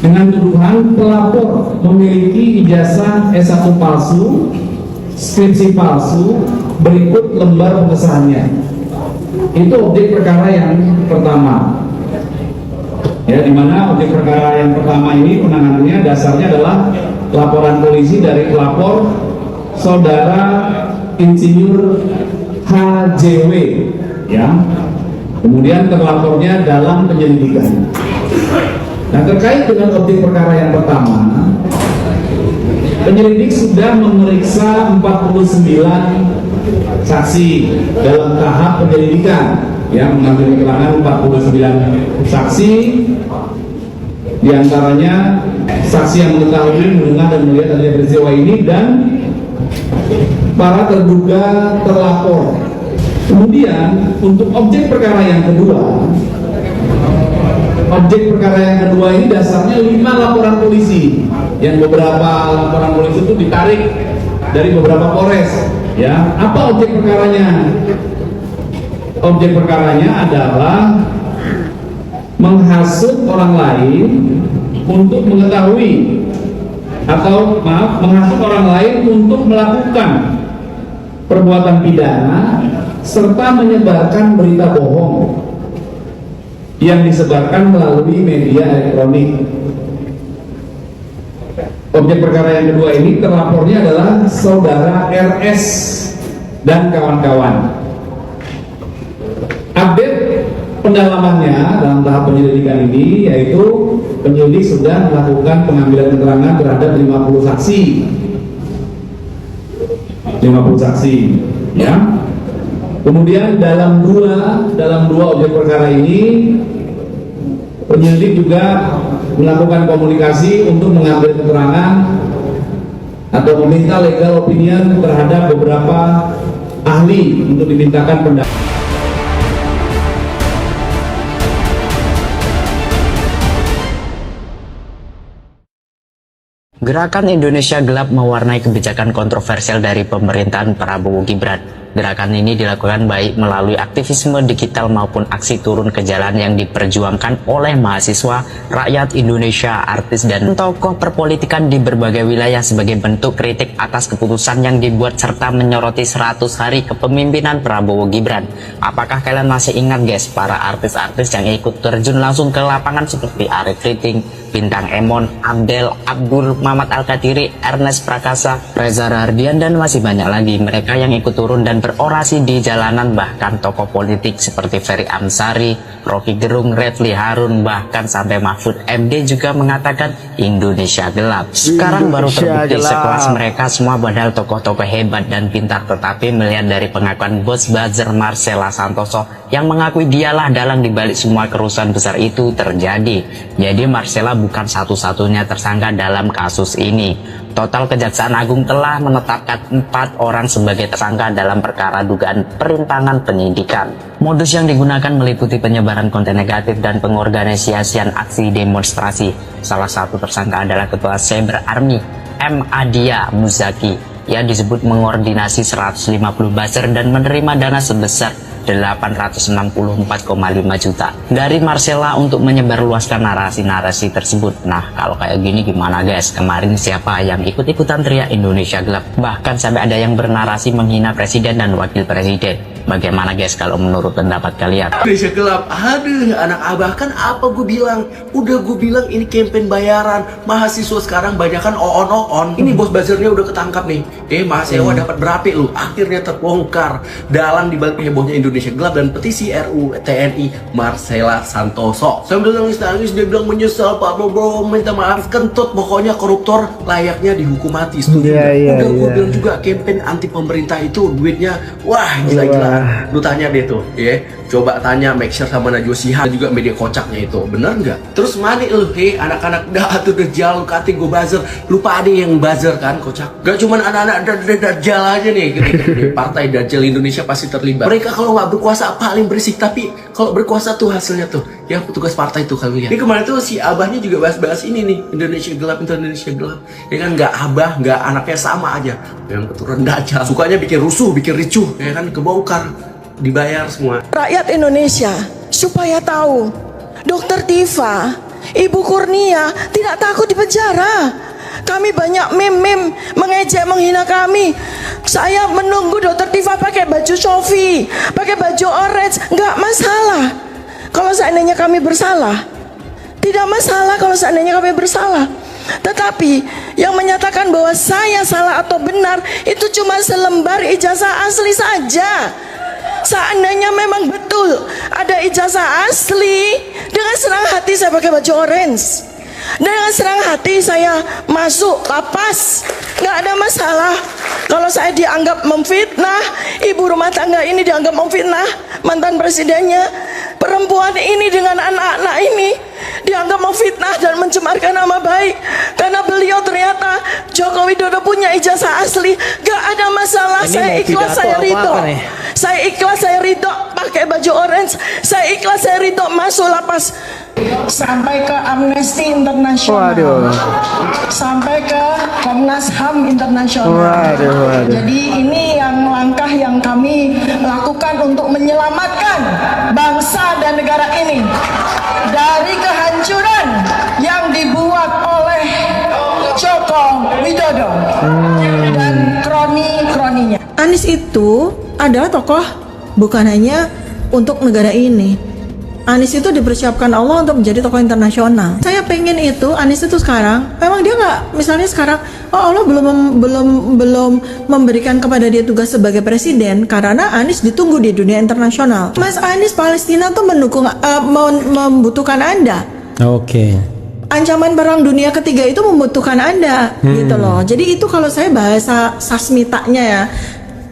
dengan tuduhan pelapor memiliki ijazah S1 palsu, skripsi palsu, berikut lembar pengesahannya. Itu objek perkara yang pertama. Ya, di mana objek perkara yang pertama ini penanganannya dasarnya adalah laporan polisi dari pelapor saudara Insinyur HJW, ya. Kemudian terlapornya dalam penyelidikan. Nah, terkait dengan objek perkara yang pertama, penyelidik sudah memeriksa 49 saksi dalam tahap penyelidikan, ya, mengambil keterangan 49 saksi, diantaranya saksi yang mengetahui, mendengar dan melihat adanya peristiwa ini, dan para terduga terlapor. Kemudian untuk objek perkara yang kedua, ini dasarnya 5 laporan polisi, yang beberapa laporan polisi itu ditarik dari beberapa polres. Ya, apa objek perkaranya? Objek perkaranya adalah menghasut orang lain untuk mengetahui, atau menghasut orang lain untuk melakukan perbuatan pidana serta menyebarkan berita bohong yang disebarkan melalui media elektronik. Objek perkara yang kedua ini terlapornya adalah saudara RS dan kawan-kawan. Update pendalamannya dalam tahap penyelidikan ini, yaitu penyelidik sudah melakukan pengambilan keterangan terhadap 50 saksi. 50 saksi, ya. Kemudian dalam dua objek perkara ini, penyelidik juga melakukan komunikasi untuk mengambil keterangan atau meminta legal opinion terhadap beberapa ahli untuk dimintakan pendapat. Gerakan Indonesia Gelap mewarnai kebijakan kontroversial dari pemerintahan Prabowo Gibran. Gerakan ini dilakukan baik melalui aktivisme digital maupun aksi turun ke jalan yang diperjuangkan oleh mahasiswa, rakyat Indonesia, artis, dan tokoh perpolitikan di berbagai wilayah sebagai bentuk kritik atas keputusan yang dibuat serta menyoroti 100 hari kepemimpinan Prabowo Gibran. Apakah kalian masih ingat guys, para artis-artis yang ikut terjun langsung ke lapangan seperti Arif Riting, Bintang Emon, Abdel, Abdul, Mamat Al-Katiri, Ernest Prakasa, Reza Rahardian, dan masih banyak lagi mereka yang ikut turun dan berorasi di jalanan. Bahkan tokoh politik seperti Ferry Amsari, Rocky Gerung, Refli Harun, bahkan sampai Mahfud MD juga mengatakan Indonesia gelap. Sekarang baru terbukti sekelas mereka semua padahal tokoh-tokoh hebat dan pintar, tetapi melihat dari pengakuan bos buzzer Marcella Santoso yang mengakui dialah dalang dibalik semua kerusuhan besar itu terjadi. Jadi Marcella bukan satu-satunya tersangka dalam kasus ini. Total Kejaksaan Agung telah menetapkan 4 orang sebagai tersangka dalam perkara dugaan perintangan penyidikan. Modus yang digunakan meliputi penyebaran konten negatif dan pengorganisasian aksi demonstrasi. Salah satu tersangka adalah Ketua Cyber Army M. Adia Muzaki yang disebut mengordinasi 150 buzzer dan menerima dana sebesar 864,5 juta dari Marcella untuk menyebarluaskan narasi-narasi tersebut. Nah, kalau kayak gini gimana guys? Kemarin siapa yang ikut-ikutan teriak Indonesia gelap? Bahkan sampai ada yang bernarasi menghina presiden dan wakil presiden. Bagaimana guys kalau menurut pendapat kalian? Indonesia gelap, aduh anak abah, kan apa gue bilang? Udah gue bilang ini campaign bayaran. Mahasiswa sekarang banyakan on. Ini bos buzzernya udah ketangkap nih. Mahasiswa dapat berapa lu? Akhirnya terbongkar. Dalang dibalik hebohnya Indonesia gelap dan petisi RUU TNI Marcella Santoso. Sambil nangis-nangis dia bilang menyesal Pak Prabowo, minta maaf, kentut. Pokoknya koruptor layaknya dihukum mati. Setuju? Udah gue bilang juga campaign anti pemerintah itu duitnya wah gila-gila. Lu tanya deh tuh, ya. Coba tanya make sure sama Najwa Shihab juga media kocaknya itu. Bener nggak? Terus mana lu, anak-anak dah tuh dajjal, kata gue buzzer. Lupa ada yang buzzer kan, kocak. Gak cuman anak-anak dajjal aja nih. Partai Dajjal Indonesia pasti terlibat. Mereka kalau nggak berkuasa paling berisik, tapi kalau berkuasa tuh hasilnya tuh yang petugas partai tuh kalian. Ini kemarin tuh si abahnya juga bahas-bahas ini nih, Indonesia gelap, Indonesia gelap. Ya kan, nggak abah, nggak anaknya sama aja. Yang keturunan Dajjal. Sukanya bikin rusuh, bikin ricuh, ya kan, kebongkar. Dibayar semua. Rakyat Indonesia supaya tahu, Dokter Tifa Ibu Kurnia tidak takut di penjara. Kami banyak meme-meme mengejek, menghina kami. Saya menunggu Dokter Tifa pakai baju Shopee, pakai baju orange, nggak masalah. Kalau seandainya kami bersalah, tidak masalah kalau seandainya kami bersalah. Tetapi yang menyatakan bahwa saya salah atau benar itu cuma selembar ijazah asli saja. Seandainya memang betul ada ijazah asli, dengan senang hati saya pakai baju orange. Dengan senang hati saya masuk lapas, nggak ada masalah. Kalau saya dianggap memfitnah, ibu rumah tangga ini dianggap memfitnah mantan presidennya, perempuan ini dengan anak-anak ini dianggap memfitnah dan mencemarkan nama baik karena beliau ternyata Joko Widodo punya ijazah asli. Gak ada masalah. Ini Saya mau ikhlas, pidato saya apa ridho. nih? Saya ikhlas, saya ridho pakai baju orange. Saya ikhlas, saya ridho masuk lapas. Sampai ke Amnesty Internasional, sampai ke Komnas HAM Internasional. Jadi ini yang langkah yang kami lakukan untuk menyelamatkan bangsa dan negara ini dari kehancuran yang dibuat oleh Joko Widodo dan kroni-kroninya. Anies itu adalah tokoh bukan hanya untuk negara ini. Anies itu dipersiapkan Allah untuk menjadi tokoh internasional. Saya pengen itu Anies itu sekarang, memang dia nggak, misalnya sekarang, oh Allah belum memberikan kepada dia tugas sebagai presiden karena Anies ditunggu di dunia internasional. Mas Anies, Palestina tuh membutuhkan Anda. Oke. Ancaman perang dunia ketiga itu membutuhkan Anda, gitu loh. Jadi itu kalau saya bahasa sasmitanya ya,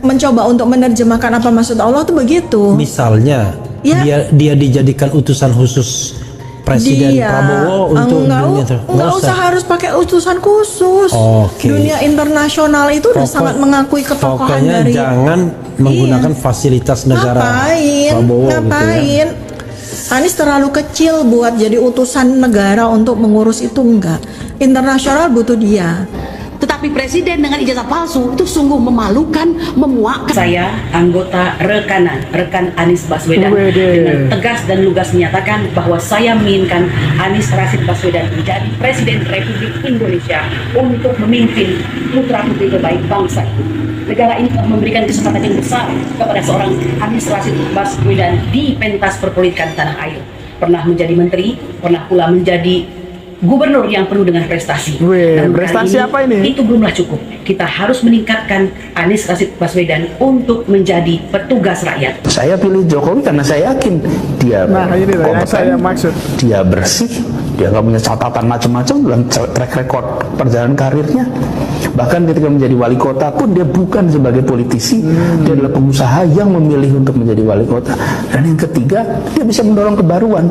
mencoba untuk menerjemahkan apa maksud Allah tuh begitu. Misalnya Ya. dia dijadikan utusan khusus Presiden Prabowo untuk nggak usah harus pakai utusan khusus. Oke. Dunia internasional itu udah sangat mengakui ketokohan pokoknya dari. jangan menggunakan fasilitas negara Prabowo Ngapain? gitu ya. Anies terlalu kecil buat jadi utusan negara untuk mengurus itu, enggak. Internasional butuh dia. Tetapi presiden dengan ijazah palsu itu sungguh memalukan, memuakkan. Saya anggota rekan Anies Baswedan dengan tegas dan lugas menyatakan bahwa saya menginginkan Anies Rashid Baswedan menjadi Presiden Republik Indonesia untuk memimpin putra-putri terbaik bangsa ini. Negara ini telah memberikan kesempatan yang besar kepada seorang Anies Rashid Baswedan di pentas perpolitikan tanah air. Pernah menjadi menteri, pernah pula menjadi gubernur yang penuh dengan prestasi. Prestasi apa ini? Itu belumlah cukup. Kita harus meningkatkan Anies Rashid Baswedan untuk menjadi petugas rakyat. Saya pilih Jokowi karena saya yakin dia saya maksud. dia bersih, dia nggak punya catatan macam-macam dalam track record perjalanan karirnya. Bahkan ketika menjadi wali kota pun dia bukan sebagai politisi, dia adalah pengusaha yang memilih untuk menjadi wali kota. Dan yang ketiga, dia bisa mendorong kebaruan.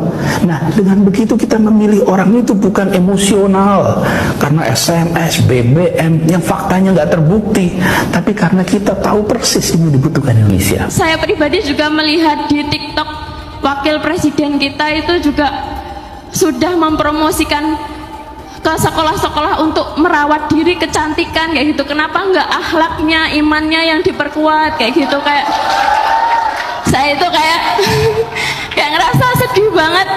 Nah, dengan begitu kita memilih orang itu bukan emosional karena SMS, BBM yang faktanya nggak terbukti, tapi karena kita tahu persis ini dibutuhkan Indonesia. Saya pribadi juga melihat di TikTok wakil presiden kita itu juga sudah mempromosikan ke sekolah-sekolah untuk merawat diri, kecantikan kayak gitu. Kenapa nggak akhlaknya, imannya yang diperkuat kayak gitu? Kayak saya itu kayak ngerasa sedih banget.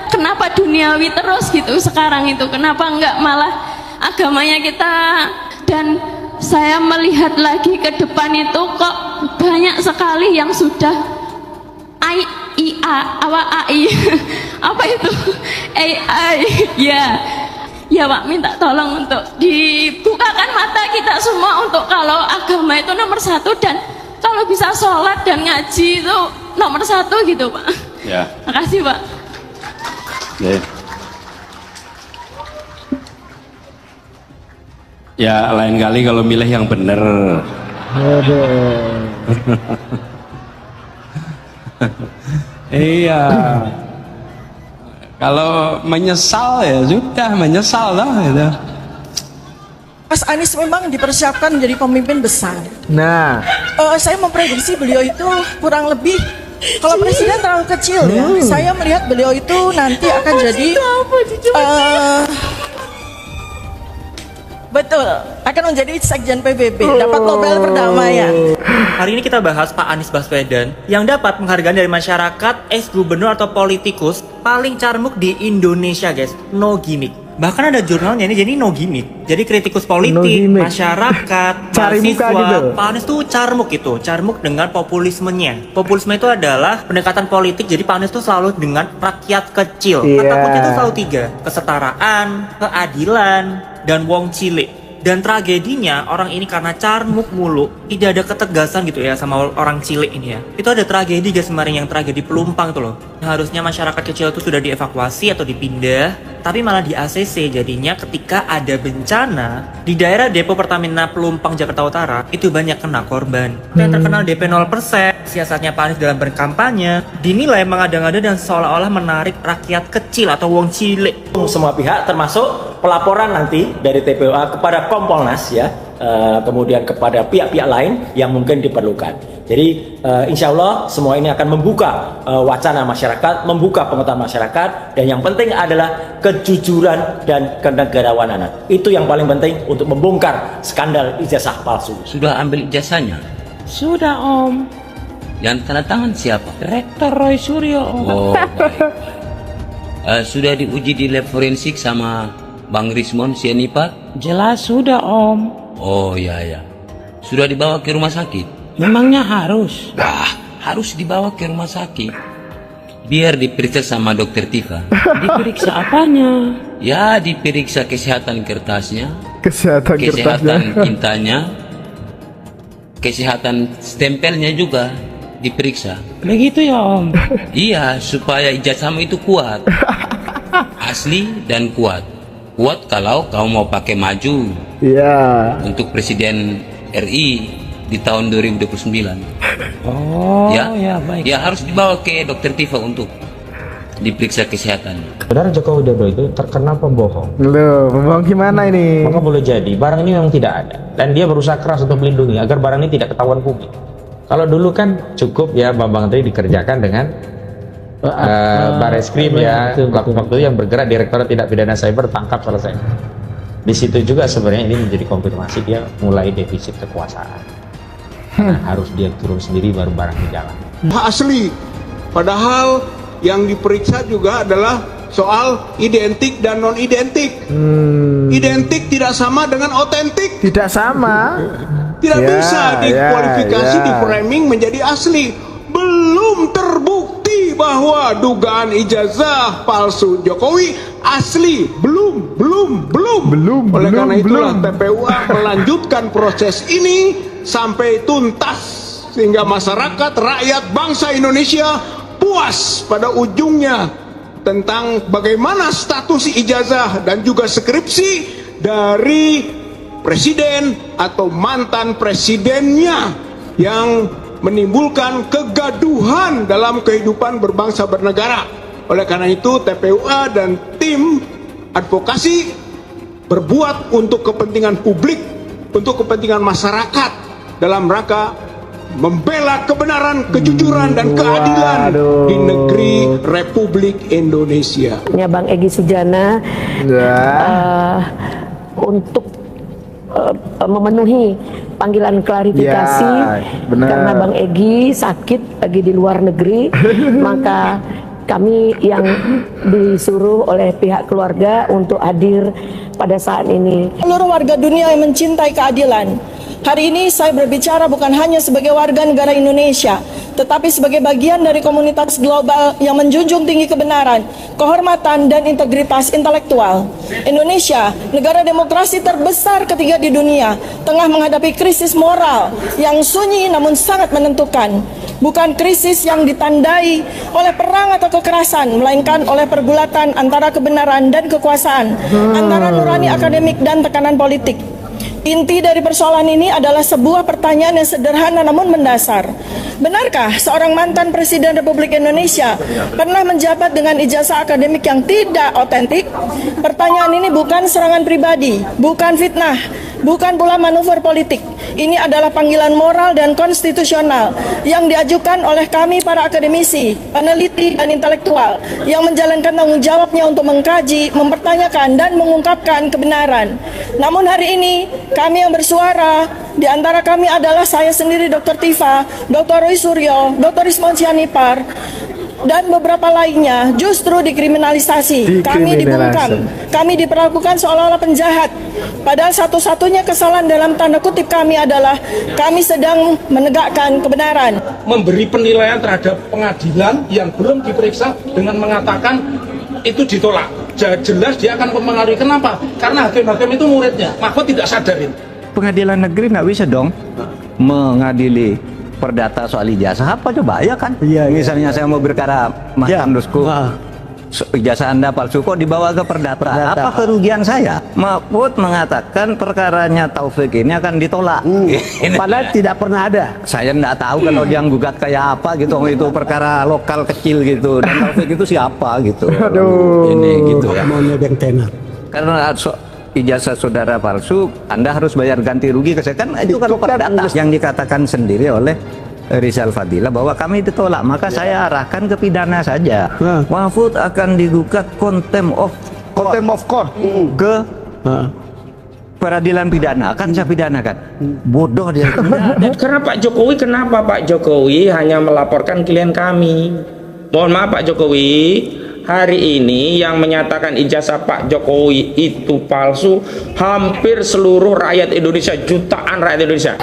Kenapa duniawi terus gitu sekarang itu? Kenapa nggak malah agamanya kita? Dan saya melihat lagi ke depan itu kok banyak sekali yang sudah AI apa itu AI ya Pak, minta tolong untuk dibukakan mata kita semua untuk kalau agama itu nomor satu dan kalau bisa sholat dan ngaji itu nomor satu gitu Pak. Ya. Makasih Pak. Ya lain kali kalau milih yang bener. Iya. Kalau menyesal ya sudah menyesal lah gitu. Mas Anies memang dipersiapkan menjadi pemimpin besar. Nah, saya memprediksi beliau itu kurang lebih, kalau presiden terlalu kecil ya. Saya melihat beliau itu nanti akan jadi betul, akan menjadi sekjen PBB, dapat Nobel Perdamaian. Hari ini kita bahas Pak Anies Baswedan yang dapat penghargaan dari masyarakat, ex-gubernur atau politikus paling carmuk di Indonesia guys, no gimmick. Bahkan ada jurnalnya ini, jadi no gimmick. Jadi kritikus politik, masyarakat, Cari muka gitu. mahasiswa, Pak Anies tuh carmuk itu, carmuk dengan populismenya. Populisme itu adalah pendekatan politik, jadi Pak Anies tuh selalu dengan rakyat kecil. Kata kunci itu selalu 3, kesetaraan, keadilan, dan wong cilik. Dan tragedinya orang ini karena carmuk mulu, tidak ada ketegasan gitu ya sama orang cilik ini ya. Itu ada tragedi guys kemarin, yang tragedi Pelumpang tuh loh. Harusnya masyarakat kecil itu sudah dievakuasi atau dipindah, tapi malah di ACC. Jadinya ketika ada bencana di daerah depo Pertamina Pelumpang Jakarta Utara, itu banyak kena korban. Yang terkenal DP 0%, siasatnya Pak Anies dalam berkampanye dinilai mengada-ngada dan seolah-olah menarik rakyat kecil atau wong cilik. Semua pihak termasuk pelaporan nanti dari TPUA kepada Kompolnas ya, kemudian kepada pihak-pihak lain yang mungkin diperlukan. Jadi insya Allah semua ini akan membuka wacana masyarakat, membuka pengetahuan masyarakat, dan yang penting adalah kejujuran dan kenegarawanan. Itu yang paling penting untuk membongkar skandal ijazah palsu. Sudah ambil ijazahnya? Sudah Om. Yang tanda tangan siapa? Rektor Roy Suryo Om. Oh baik. Sudah diuji di lab forensik sama Bang Rismon Sianipar? Jelas sudah Om. Oh ya. Sudah dibawa ke rumah sakit? Memangnya harus? Harus dibawa ke rumah sakit. Biar diperiksa sama dokter Tifa. Diperiksa apanya? Ya, diperiksa kesehatan kertasnya, Kesehatan tintanya, kesehatan stempelnya juga diperiksa. Begitu ya Om? Iya, supaya ijazahmu itu kuat. Asli dan kuat. Kuat kalau kau mau pakai maju. Iya. Untuk Presiden RI di tahun 2029. Oh ya baik. Ya harus dibawa ke dokter Tifa untuk diperiksa kesehatan. Saudara Joko Widodo itu terkenal pembohong. Loh, pembohong gimana ini? Maka boleh jadi barang ini memang tidak ada, dan dia berusaha keras untuk melindungi agar barang ini tidak ketahuan publik. Kalau dulu kan cukup ya Bambang Tri dikerjakan dengan Bareskrim ya, waktu yang bergerak Direktorat Tindak Pidana Cyber, tangkap selesai. Di situ juga sebenarnya ini menjadi konfirmasi dia mulai defisit kekuasaan. Harus dia turun sendiri baru barang di jalan. Asli, padahal yang diperiksa juga adalah soal identik dan non identik. Identik tidak sama dengan otentik. Tidak sama. Tidak bisa dikualifikasi, di framing menjadi asli. Belum terbukti bahwa dugaan ijazah palsu Jokowi asli. Belum. Oleh karena itulah TPUA melanjutkan proses ini sampai tuntas, sehingga masyarakat, rakyat, bangsa Indonesia puas pada ujungnya tentang bagaimana status ijazah dan juga skripsi dari presiden atau mantan presidennya yang menimbulkan kegaduhan dalam kehidupan berbangsa bernegara. Oleh karena itu TPUA dan tim advokasi berbuat untuk kepentingan publik, untuk kepentingan masyarakat, dalam rangka membela kebenaran, kejujuran, dan keadilan di negeri Republik Indonesia. Bang Egy Sujana untuk memenuhi panggilan klarifikasi karena Bang Egy sakit lagi di luar negeri, maka kami yang disuruh oleh pihak keluarga untuk hadir pada saat ini. Seluruh warga dunia yang mencintai keadilan, hari ini saya berbicara bukan hanya sebagai warga negara Indonesia, tetapi sebagai bagian dari komunitas global yang menjunjung tinggi kebenaran, kehormatan, dan integritas intelektual. Indonesia, negara demokrasi terbesar ketiga di dunia, tengah menghadapi krisis moral yang sunyi namun sangat menentukan. Bukan krisis yang ditandai oleh perang atau kekerasan, melainkan oleh pergulatan antara kebenaran dan kekuasaan, antara nurani akademik dan tekanan politik. Inti dari persoalan ini adalah sebuah pertanyaan yang sederhana namun mendasar. Benarkah seorang mantan Presiden Republik Indonesia pernah menjabat dengan ijazah akademik yang tidak otentik? Pertanyaan ini bukan serangan pribadi, bukan fitnah, bukan pula manuver politik. Ini adalah panggilan moral dan konstitusional yang diajukan oleh kami para akademisi, peneliti, dan intelektual yang menjalankan tanggung jawabnya untuk mengkaji, mempertanyakan, dan mengungkapkan kebenaran. Namun hari ini, kami yang bersuara, di antara kami adalah saya sendiri Dr. Tifa, Dr. Roy Suryo, Dr. Rismon Sianipar, dan beberapa lainnya justru dikriminalisasi. Kami dibungkam, kami diperlakukan seolah-olah penjahat. Padahal satu-satunya kesalahan dalam tanda kutip kami adalah kami sedang menegakkan kebenaran. Memberi penilaian terhadap pengadilan yang belum diperiksa dengan mengatakan itu ditolak. Jelas dia akan mempengaruhi. Kenapa? Karena hakim-hakim itu muridnya. Mahfud tidak sadarin. Pengadilan negeri nggak bisa dong mengadili perdata soal ijazah. Apa coba ya kan? Misalnya saya mau berkara Mas Amdusku, ijazah Anda palsu kok dibawa ke perdata. Apa kerugian saya? Mahfud mengatakan perkaranya Taufik ini akan ditolak. Padahal tidak pernah ada. Saya nggak tahu kalau yang gugat kayak apa gitu. Itu perkara lokal kecil gitu. Dan Taufik itu siapa gitu. Ini gitu ya. Maunya yang tenar. Karena ijazah saudara palsu, Anda harus bayar ganti rugi ke saya. Kan itu kalau perdata yang dikatakan sendiri oleh Rizal Fadila bahwa kami ditolak, maka saya arahkan ke pidana saja. Mahfud akan digugat contempt of court ke peradilan pidana, akan saya pidanakan. Bodoh dia. Karena Pak Jokowi, kenapa Pak Jokowi hanya melaporkan klien kami? Mohon maaf Pak Jokowi, hari ini yang menyatakan ijazah Pak Jokowi itu palsu hampir seluruh rakyat Indonesia, jutaan rakyat Indonesia.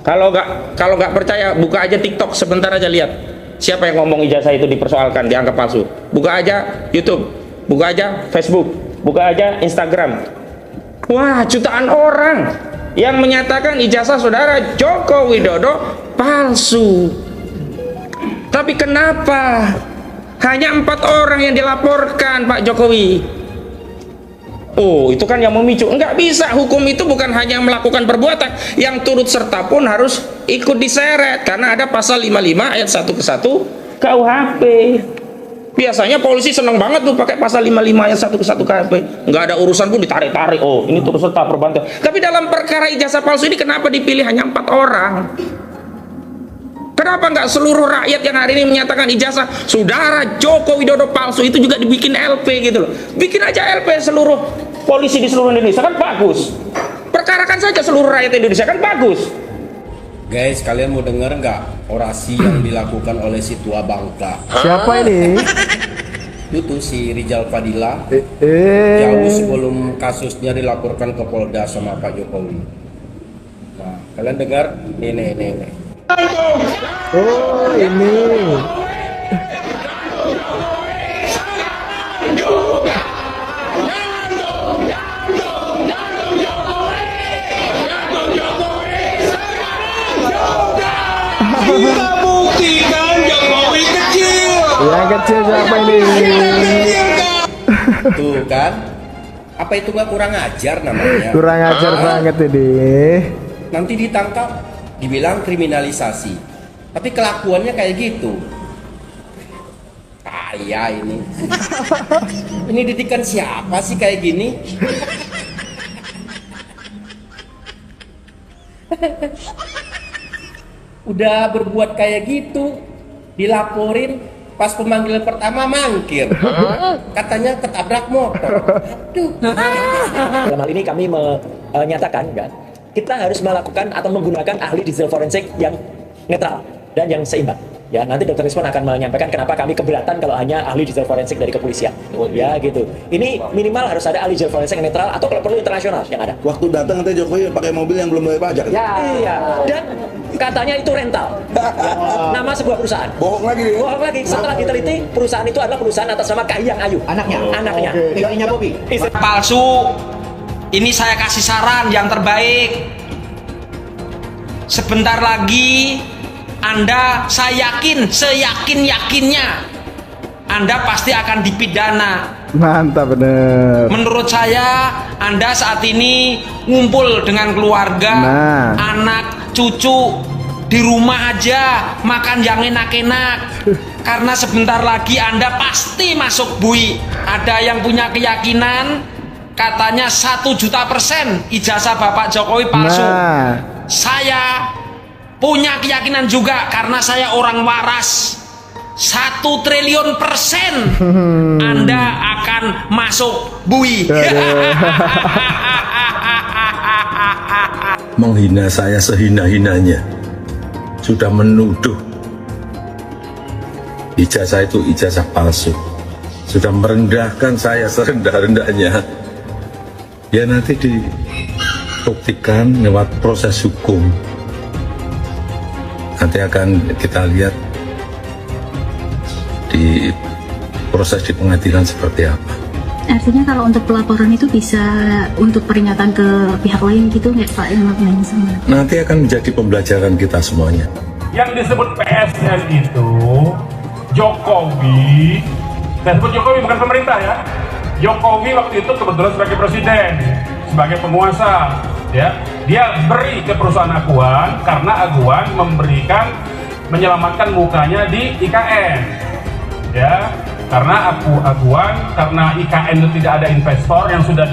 Kalau nggak percaya, buka aja TikTok sebentar aja, lihat siapa yang ngomong ijazah itu dipersoalkan, dianggap palsu. Buka aja YouTube, buka aja Facebook, buka aja Instagram. Wah, jutaan orang yang menyatakan ijazah saudara Joko Widodo palsu. Tapi kenapa hanya 4 orang yang dilaporkan Pak Jokowi? Oh, itu kan yang memicu. Enggak bisa, hukum itu bukan hanya melakukan perbuatan, yang turut serta pun harus ikut diseret karena ada pasal 55 ayat 1 ke 1 KUHP. Biasanya polisi seneng banget tuh pakai pasal 55 ayat 1 ke 1 KUHP. Enggak ada urusan pun ditarik-tarik. Oh, ini turut serta perbuatan. Tapi dalam perkara ijazah palsu ini kenapa dipilih hanya 4 orang? Kenapa nggak seluruh rakyat yang hari ini menyatakan ijazah saudara Joko Widodo palsu itu juga dibikin LP gitu loh? Bikin aja LP seluruh polisi di seluruh Indonesia, kan bagus. Perkarakan saja seluruh rakyat Indonesia, kan bagus. Guys, kalian mau denger nggak orasi yang dilakukan oleh si tua bangka? Siapa ini? Itu si Rizal Fadila. Jauh sebelum kasusnya dilaporkan ke Polda sama Pak Jokowi. Nah, kalian dengar? Ini. Oh, ini. Kita buktikan Jokowi kecil. Yang kecil siapa ini? Tuh kan? Apa itu nggak kurang ajar namanya? Kurang ajar banget ini. Nanti ditangkap, dibilang kriminalisasi, tapi kelakuannya kayak gitu. Kaya ini. Ini didikan siapa sih kayak gini? Udah berbuat kayak gitu, dilaporin, pas pemanggilan pertama mangkir, katanya ketabrak motor. Aduh. Dalam hal ini kami menyatakan kan, kita harus melakukan atau menggunakan ahli digital forensik yang netral dan yang seimbang. Ya, nanti Dr. Rizwan akan menyampaikan kenapa kami keberatan kalau hanya ahli digital forensik dari kepolisian. Ya, gitu. Ini minimal harus ada ahli digital forensik yang netral atau kalau perlu internasional yang ada. Waktu datang nanti Jokowi pakai mobil yang belum bayar pajak. Ya, iya. Dan katanya itu rental. Ya, nama sebuah perusahaan. Bohong lagi. Bohong lagi. Setelah diteliti, perusahaan itu adalah perusahaan atas nama Kahiyang Ayu. Anaknya. Istrinya Bobi. Palsu. Ini saya kasih saran yang terbaik. Sebentar lagi Anda, saya yakin, seyakin-yakinnya Anda pasti akan dipidana. Mantap bener. Menurut saya Anda saat ini ngumpul dengan keluarga, anak, cucu di rumah aja, makan yang enak-enak. Karena sebentar lagi Anda pasti masuk bui. Ada yang punya keyakinan katanya 1.000.000% ijazah Bapak Jokowi palsu. Saya punya keyakinan juga karena saya orang waras. 1.000.000.000% Anda akan masuk bui. Menghina saya sehina-hinanya. sudah menuduh ijazah itu ijazah palsu, sudah merendahkan saya serendah-rendahnya, ya nanti dibuktikan lewat proses hukum. Nanti akan kita lihat di proses di pengadilan seperti apa. Artinya kalau untuk pelaporan itu bisa untuk peringatan ke pihak lain gitu nggak Pak yang lain sama? Nanti akan menjadi pembelajaran kita semuanya. Yang disebut PSN itu Jokowi, saya sebut Jokowi bukan pemerintah ya. Jokowi waktu itu kebetulan sebagai presiden, sebagai penguasa, ya, dia beri ke perusahaan Aguan karena Aguan menyelamatkan mukanya di IKN, ya, karena Aguan, karena IKN itu tidak ada investor yang sudah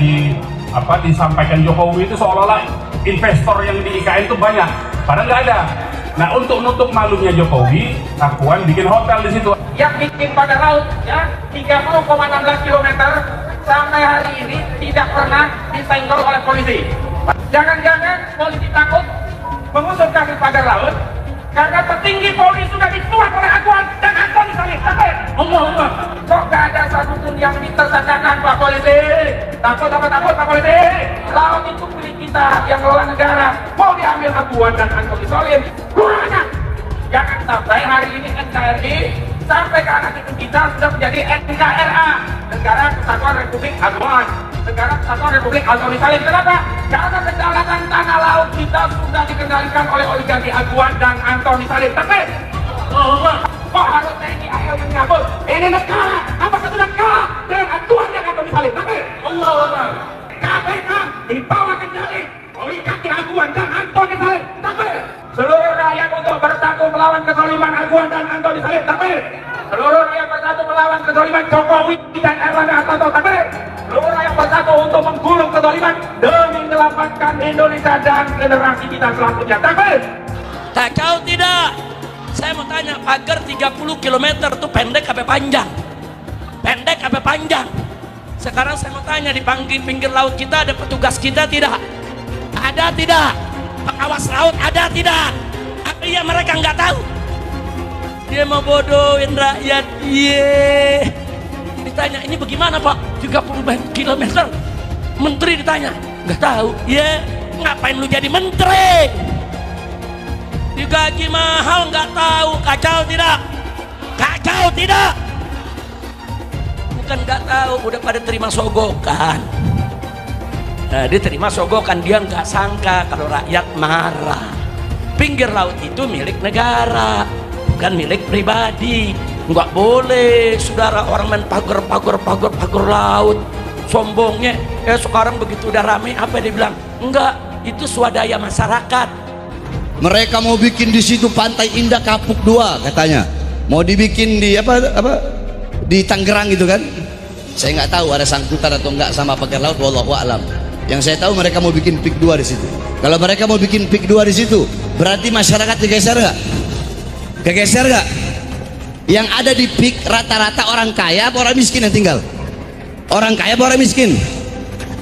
disampaikan Jokowi itu seolah-olah investor yang di IKN itu banyak, padahal nggak ada. Nah, untuk nutup malunya Jokowi, Aguan bikin hotel di situ. Yang bikin pada laut ya 30,16 km sampai hari ini tidak pernah disenggol oleh polisi. Jangan-jangan polisi takut mengusut kasus pagar laut karena petinggi polri sudah dituak oleh Aguan dan Antoni Salim. Allah, kok gak ada satupun yang ditersangkakan Pak Polisi? Takut Pak Polisi? Laut itu milik kita yang ngelola negara, mau diambil Aguan dan Antoni Salim. Kurang aja. Jangan sampai hari ini NKRI sampai ke anak cucu kita sudah menjadi NKRA, Negara Kesatuan Republik Aguan, Negara Kesatuan Republik Antoni Salim. Kenapa? Karena kedaulatan tanah laut kita sudah dikendalikan oleh oligarki Aguan dan Antoni Salim. Tapi kok harus TNI AL yang nyabut? Ini negara, apakah sudah kalah dengan Aguan dan Antoni Salim? Tapi Allah, KPK dibawa kendali oligarki Aguan dan Antoni Salim. Tapi seluruh rakyat untuk bersatu melawan kezaliman Aguan dan Antoni Salim. Tapi seluruh rakyat bersatu melawan kezaliman Jokowi dan Erlangga Hartarto. Tapi seluruh rakyat bersatu untuk menggulung kezaliman demi menyelamatkan Indonesia dan generasi kita selanjutnya. Tapi tahu tidak? Saya mau tanya, pagar 30 km itu pendek apa panjang? Pendek apa panjang? Sekarang saya mau tanya, di pinggir laut kita ada petugas kita tidak? Ada tidak? Pengawas laut ada tidak? Apa iya mereka nggak tahu? Dia mau bodohin rakyat. Ye. Ditanya, ini bagaimana Pak? 30 km. Menteri ditanya, nggak tahu. Ya, ngapain lu jadi menteri? Digaji mahal nggak tahu. Kacau tidak? Kacau tidak? Bukan nggak tahu, udah pada terima sogokan. Nah, dia terima sogokan, dia nggak sangka kalau rakyat marah. Pinggir laut itu milik negara, bukan milik pribadi. Nggak boleh saudara orang main pagar laut. Sombongnya, sekarang begitu udah rame apa dia bilang? Enggak, itu swadaya masyarakat. Mereka mau bikin di situ Pantai Indah Kapuk 2 katanya. Mau dibikin di di Tangerang gitu kan. Saya nggak tahu ada sangkutan atau enggak sama pagar laut, wallahu a'lam. Yang saya tahu mereka mau bikin PIK 2 di situ. Kalau mereka mau bikin PIK 2 di situ, berarti masyarakat digeser nggak? Kegeser nggak? Yang ada di PIK rata-rata orang kaya apa orang miskin yang tinggal? Orang kaya apa orang miskin?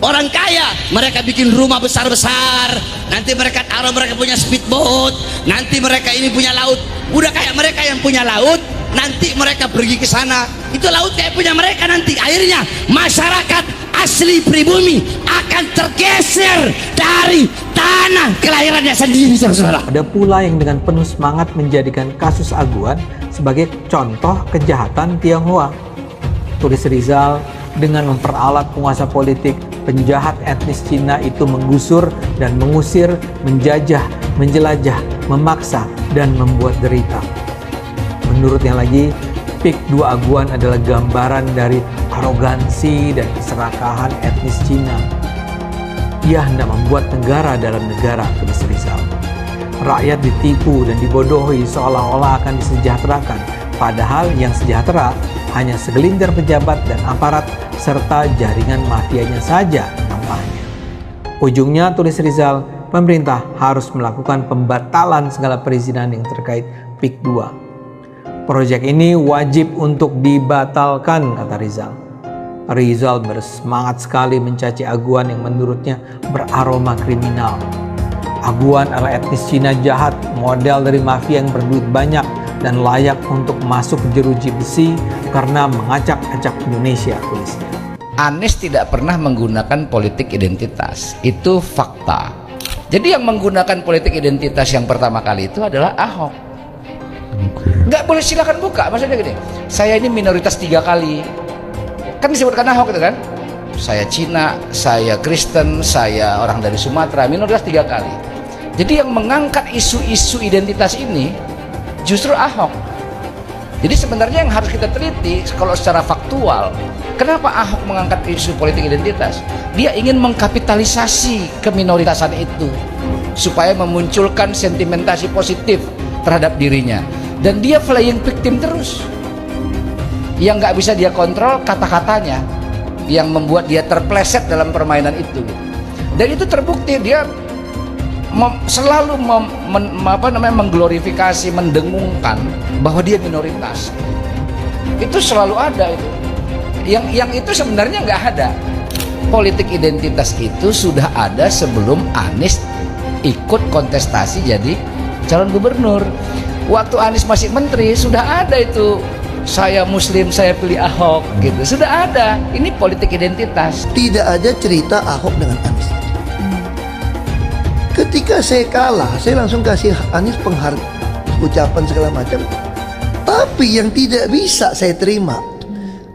Orang kaya, mereka bikin rumah besar-besar, nanti mereka taruh mereka punya speedboat, nanti mereka ini punya laut. Udah kayak mereka yang punya laut, nanti mereka pergi ke sana, itu laut kayak punya mereka. Nanti akhirnya masyarakat asli pribumi akan tergeser dari tanah kelahirannya sendiri, saudara. Ada pula yang dengan penuh semangat menjadikan kasus Aguan sebagai contoh kejahatan Tionghoa. Tulis Rizal dengan memperalat penguasa politik, penjahat etnis Cina itu menggusur dan mengusir, menjajah, menjelajah, memaksa, dan membuat derita. Menurutnya lagi, PIK 2 Aguan adalah gambaran dari arogansi dan keserakahan etnis Cina. Ia hendak membuat negara dalam negara, tulis Rizal. Rakyat ditipu dan dibodohi seolah-olah akan disejahterakan, padahal yang sejahtera hanya segelintir pejabat dan aparat serta jaringan mafianya saja nampaknya. Ujungnya, tulis Rizal, pemerintah harus melakukan pembatalan segala perizinan yang terkait PIK 2. Proyek ini wajib untuk dibatalkan, kata Rizal. Rizal bersemangat sekali mencaci Aguan yang menurutnya beraroma kriminal. Aguan adalah etnis Cina jahat, model dari mafia yang berduit banyak dan layak untuk masuk jeruji besi karena mengacak-acak Indonesia, tulisnya. Anies tidak pernah menggunakan politik identitas, itu fakta. Jadi yang menggunakan politik identitas yang pertama kali itu adalah Ahok. Nggak boleh, silakan buka, maksudnya gini, saya ini minoritas 3 kali, kan disebutkan Ahok itu kan, saya Cina, saya Kristen, saya orang dari Sumatera, minoritas 3 kali. Jadi yang mengangkat isu-isu identitas ini justru Ahok. Jadi sebenarnya yang harus kita teliti kalau secara faktual, kenapa Ahok mengangkat isu politik identitas? Dia ingin mengkapitalisasi keminoritasan itu supaya memunculkan sentimentasi positif terhadap dirinya, dan dia playing victim terus. Yang nggak bisa dia kontrol kata-katanya, yang membuat dia terpleset dalam permainan itu. Dan itu terbukti, dia selalu mengglorifikasi, mendengungkan bahwa dia minoritas. Itu selalu ada itu. Yang itu sebenarnya nggak ada. Politik identitas itu sudah ada sebelum Anies ikut kontestasi jadi calon gubernur. Waktu Anies masih menteri sudah ada itu. Saya Muslim, saya pilih Ahok, gitu. Sudah ada. Ini politik identitas. Tidak ada cerita Ahok dengan Anies. Ketika saya kalah, saya langsung kasih Anies penghargaan, ucapan segala macam. Tapi yang tidak bisa saya terima,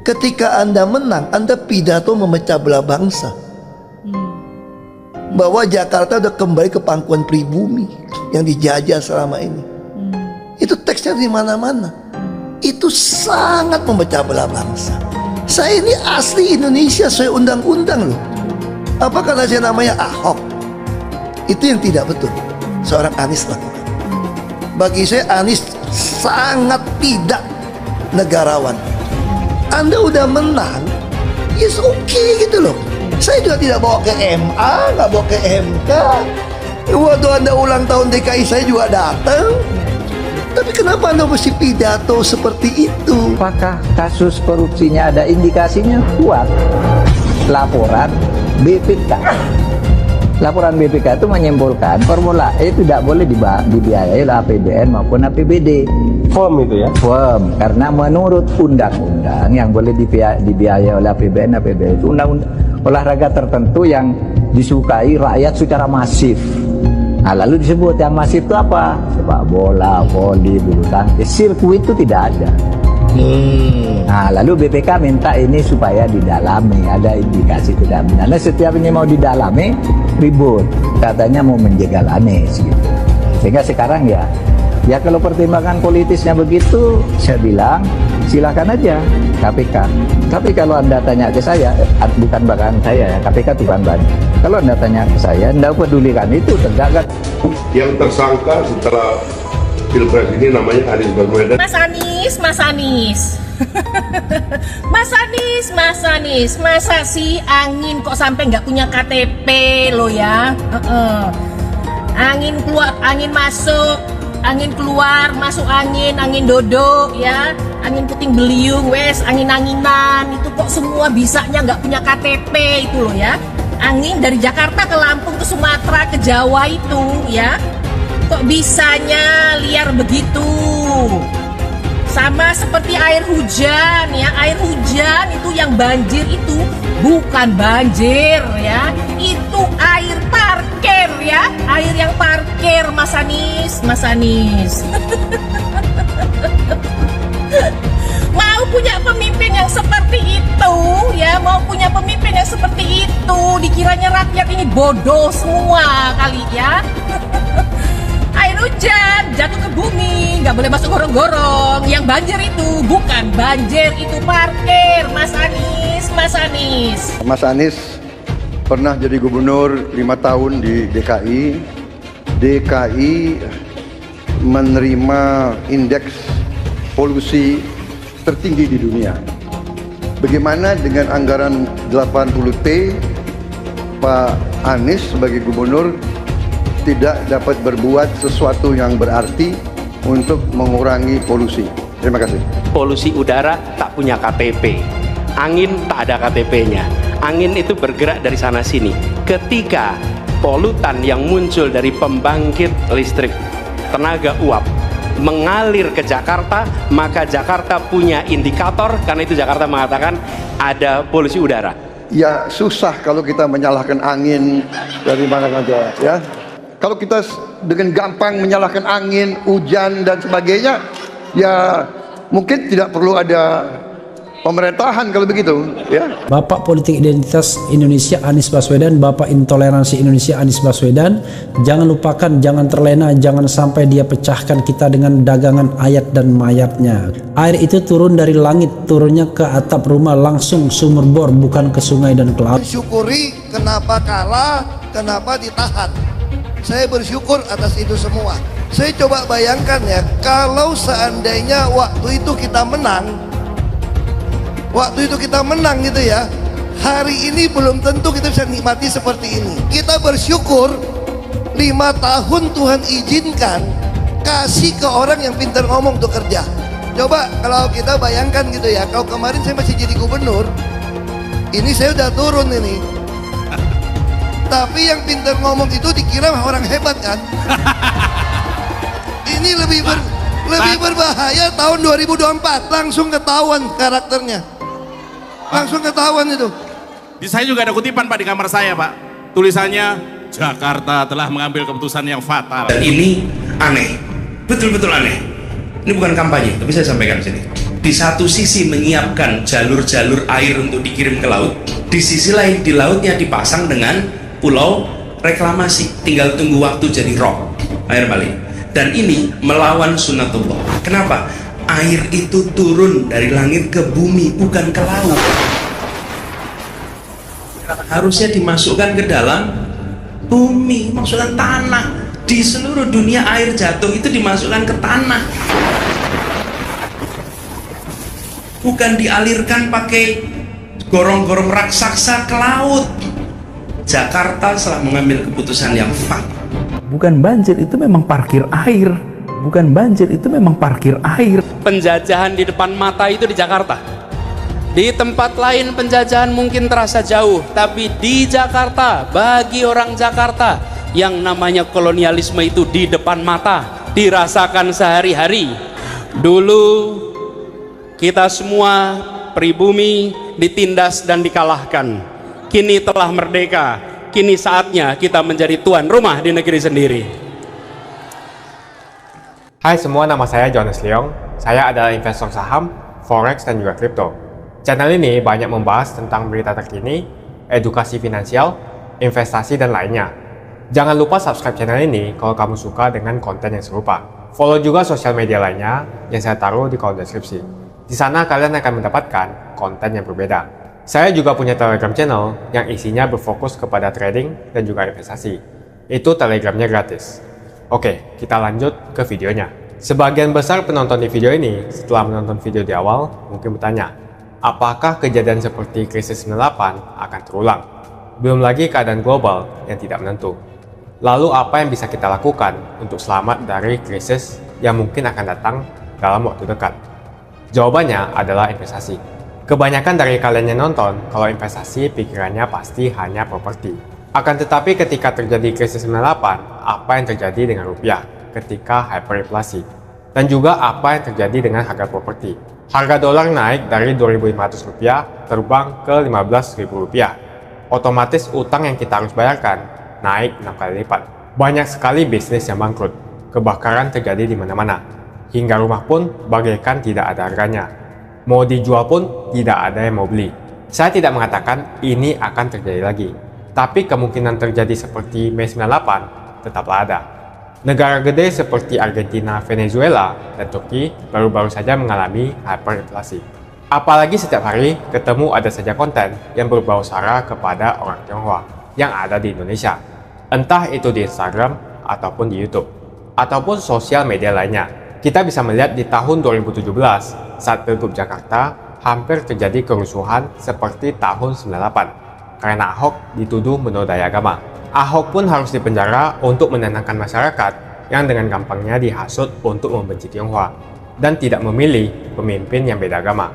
ketika Anda menang, Anda pidato memecah belah bangsa. Bahwa Jakarta udah kembali ke pangkuan pribumi yang dijajah selama ini. Itu teksnya di mana-mana. Itu sangat memecah belah bangsa. Saya ini asli Indonesia sesuai undang-undang loh. Apa karena saya namanya Ahok? Itu yang tidak betul seorang Anies lakukan. Bagi saya Anies sangat tidak negarawan. Anda udah menang, yes okay gitu loh. Saya juga tidak bawa ke MA, nggak bawa ke MK. Waktu Anda ulang tahun DKI saya juga datang. Tapi kenapa Anda mesti pidato seperti itu? Apakah kasus korupsinya ada indikasinya kuat? Laporan BPK. Laporan BPK itu menyimpulkan Formula E tidak boleh dibiayai oleh APBN maupun APBD. Firm itu ya? Firm, karena menurut undang-undang yang boleh dibiayai oleh APBN, APBD itu undang-undang olahraga tertentu yang disukai rakyat secara masif. Nah, lalu disebut yang masif itu apa? Sepak bola, voli, bulu tangkis, sirkuit itu tidak ada. Nah, lalu BPK minta ini supaya didalami, ada indikasi tidak benar. Nah, setiap ini mau didalami, ribut, katanya mau menjegal Anies gitu. Sehingga sekarang ya kalau pertimbangan politisnya begitu, saya bilang silakan aja KPK. Tapi kalau Anda tanya ke saya, bukan bagian saya ya, KPK itu bukan bagian. Kalau Anda tanya ke saya, Anda pedulikan itu tegakkan. Yang tersangka setelah Pilpres ini namanya Anies Baswedan. Mas Anies, Mas Anies, masa sih angin kok sampai nggak punya KTP lo ya? Angin keluar, angin masuk, angin keluar, masuk angin dodo ya, angin puting beliung, wes angin-anginan itu kok semua bisanya nggak punya KTP itu lo ya? Angin dari Jakarta ke Lampung ke Sumatera ke Jawa itu ya, kok bisanya liar begitu? Sama seperti air hujan ya, air hujan itu yang banjir itu bukan banjir ya, itu air parkir ya, air yang parkir Mas Anies. Mau punya pemimpin yang seperti itu ya, mau punya pemimpin yang seperti itu, dikiranya rakyat ini bodoh semua kali ya. Air hujan jatuh ke bumi, nggak boleh masuk gorong-gorong. Yang banjir itu bukan banjir, itu parkir. Mas Anies. Mas Anies pernah jadi gubernur 5 tahun di DKI. DKI menerima indeks polusi tertinggi di dunia. Bagaimana dengan anggaran 80T, Pak Anies sebagai gubernur tidak dapat berbuat sesuatu yang berarti untuk mengurangi polusi. Terima kasih. Polusi udara tak punya KTP, angin tak ada KTP-nya. Angin itu bergerak dari sana sini. Ketika polutan yang muncul dari pembangkit listrik tenaga uap mengalir ke Jakarta, maka Jakarta punya indikator, karena itu Jakarta mengatakan ada polusi udara. Ya susah kalau kita menyalahkan angin dari mana saja ya. Kalau kita dengan gampang menyalahkan angin, hujan dan sebagainya, ya mungkin tidak perlu ada pemerintahan kalau begitu ya. Bapak Politik Identitas Indonesia Anies Baswedan, Bapak Intoleransi Indonesia Anies Baswedan, jangan lupakan, jangan terlena, jangan sampai dia pecahkan kita dengan dagangan ayat dan mayatnya. Air itu turun dari langit, turunnya ke atap rumah langsung sumur bor, bukan ke sungai dan ke laut. Syukuri kenapa kalah, kenapa ditahan. Saya bersyukur atas itu semua. Saya coba bayangkan ya, kalau seandainya waktu itu kita menang, gitu ya, hari ini belum tentu kita bisa nikmati seperti ini. Kita bersyukur 5 tahun Tuhan izinkan kasih ke orang yang pintar ngomong untuk kerja. Coba kalau kita bayangkan gitu ya, kalau kemarin saya masih jadi gubernur, ini saya udah turun ini. Tapi yang pintar ngomong itu dikira orang hebat kan? Ini lebih berbahaya tahun 2024, langsung ketahuan karakternya. Langsung ketahuan itu. Di saya juga ada kutipan Pak di kamar saya Pak. Tulisannya, Jakarta telah mengambil keputusan yang fatal. Dan ini aneh, betul-betul aneh. Ini bukan kampanye, tapi saya sampaikan di sini. Di satu sisi menyiapkan jalur-jalur air untuk dikirim ke laut, di sisi lain di lautnya dipasang dengan pulau reklamasi, tinggal tunggu waktu jadi rob, air balik. Dan ini melawan sunatullah. Kenapa? Air itu turun dari langit ke bumi, bukan ke laut. Harusnya dimasukkan ke dalam bumi, masukkan tanah. Di seluruh dunia air jatuh itu dimasukkan ke tanah, bukan dialirkan pakai gorong-gorong raksasa ke laut. Jakarta telah mengambil keputusan yang fatal. Bukan banjir, itu memang parkir air. Bukan banjir, itu memang parkir air. Penjajahan di depan mata itu di Jakarta. Di tempat lain penjajahan mungkin terasa jauh, tapi di Jakarta, bagi orang Jakarta, yang namanya kolonialisme itu di depan mata, dirasakan sehari-hari. Dulu kita semua pribumi ditindas dan dikalahkan. Kini telah merdeka, kini saatnya kita menjadi tuan rumah di negeri sendiri. Hai semua, nama saya Jonas Leong. Saya adalah investor saham, forex, dan juga kripto. Channel ini banyak membahas tentang berita terkini, edukasi finansial, investasi, dan lainnya. Jangan lupa subscribe channel ini kalau kamu suka dengan konten yang serupa. Follow juga sosial media lainnya yang saya taruh di kolom deskripsi. Di sana kalian akan mendapatkan konten yang berbeda. Saya juga punya Telegram channel yang isinya berfokus kepada trading dan juga investasi. Itu Telegramnya gratis. Oke, kita lanjut ke videonya. Sebagian besar penonton di video ini setelah menonton video di awal mungkin bertanya, apakah kejadian seperti krisis 98 akan terulang? Belum lagi keadaan global yang tidak menentu. Lalu apa yang bisa kita lakukan untuk selamat dari krisis yang mungkin akan datang dalam waktu dekat? Jawabannya adalah investasi. Kebanyakan dari kalian yang nonton, kalau investasi pikirannya pasti hanya properti. Akan tetapi ketika terjadi krisis 98, apa yang terjadi dengan rupiah ketika hyperinflasi? Dan juga apa yang terjadi dengan harga properti? Harga dolar naik dari Rp2.500 terbang ke Rp15.000. Otomatis utang yang kita harus bayarkan naik 6 kali lipat. Banyak sekali bisnis yang bangkrut. Kebakaran terjadi di mana-mana. Hingga rumah pun bagaikan tidak ada harganya. Mau dijual pun tidak ada yang mau beli. Saya tidak mengatakan ini akan terjadi lagi. Tapi kemungkinan terjadi seperti Mei 98 tetaplah ada. Negara gede seperti Argentina, Venezuela, dan Turki baru-baru saja mengalami hyperinflasi. Apalagi setiap hari ketemu ada saja konten yang berbau sara kepada orang Tionghoa yang ada di Indonesia. Entah itu di Instagram ataupun di YouTube ataupun sosial media lainnya. Kita bisa melihat di tahun 2017 saat Pilgub Jakarta hampir terjadi kerusuhan seperti tahun 98 karena Ahok dituduh menodai agama. Ahok pun harus dipenjara untuk menenangkan masyarakat yang dengan gampangnya dihasut untuk membenci Tionghoa dan tidak memilih pemimpin yang beda agama.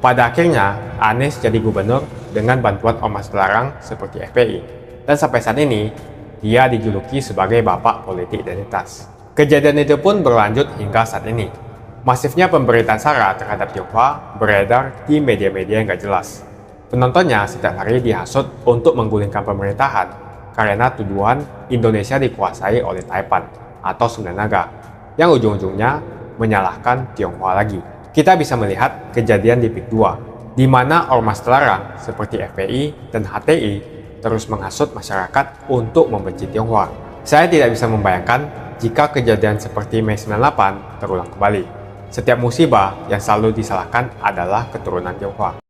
Pada akhirnya, Anies jadi gubernur dengan bantuan ormas terlarang seperti FPI. Dan sampai saat ini, Dia dijuluki sebagai bapak politik identitas. Kejadian itu pun berlanjut hingga saat ini. Masifnya pemberitaan sara terhadap Tionghoa beredar di media-media yang gak jelas. Penontonnya setiap hari dihasut untuk menggulingkan pemerintahan karena tuduhan Indonesia dikuasai oleh Taipan atau Sunda Naga, yang ujung-ujungnya menyalahkan Tionghoa lagi. Kita bisa melihat kejadian di PIK 2, di mana ormas terlarang seperti FPI dan HTI terus menghasut masyarakat untuk membenci Tionghoa. Saya tidak bisa membayangkan jika kejadian seperti Mei 98 terulang kembali. Setiap musibah yang selalu disalahkan adalah keturunan Tionghoa.